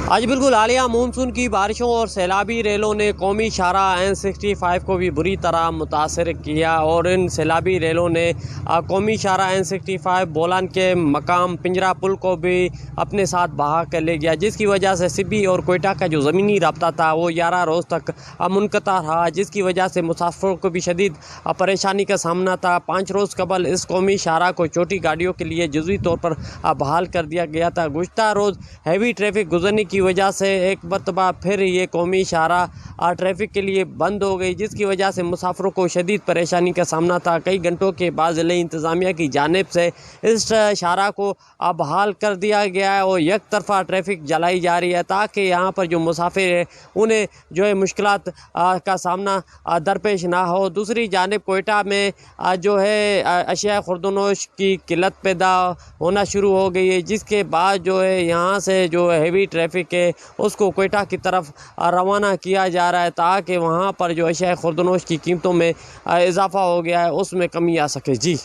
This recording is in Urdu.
آج بالکل حالیہ مونسون کی بارشوں اور سیلابی ریلوں نے قومی شاہراہ N65 کو بھی بری طرح متاثر کیا، اور ان سیلابی ریلوں نے قومی شاہراہ N65 بولان کے مقام پنجرہ پل کو بھی اپنے ساتھ بہا کر لے گیا، جس کی وجہ سے سبی اور کوئٹہ کا جو زمینی رابطہ تھا وہ 11 روز تک منقطع رہا، جس کی وجہ سے مسافروں کو بھی شدید پریشانی کا سامنا تھا۔ 5 روز قبل اس قومی شاہراہ کو چھوٹی گاڑیوں کے لیے جزوی طور پر بحال کر دیا گیا تھا۔ گزشتہ روز ہیوی ٹریفک گزرنے کی وجہ سے ایک مرتبہ پھر یہ قومی شاہراہ ٹریفک کے لیے بند ہو گئی، جس کی وجہ سے مسافروں کو شدید پریشانی کا سامنا تھا۔ کئی گھنٹوں کے بعد ضلعی انتظامیہ کی جانب سے اس شاہراہ کو بحال کر دیا گیا ہے اور یک طرفہ ٹریفک چلائی جا رہی ہے، تاکہ یہاں پر جو مسافر ہیں انہیں جو ہے مشکلات کا سامنا درپیش نہ ہو۔ دوسری جانب کوئٹہ میں جو ہے اشیاء خوردونوش کی قلت پیدا ہونا شروع ہو گئی ہے، جس کے بعد جو ہے یہاں سے جو ہیوی ٹریفک ہے اس کو کوئٹہ کی طرف روانہ کیا جا رہا ہے، تاکہ وہاں پر جو اشیاء خوردونوش کی قیمتوں میں اضافہ ہو گیا ہے اس میں کمی آ سکے۔ جی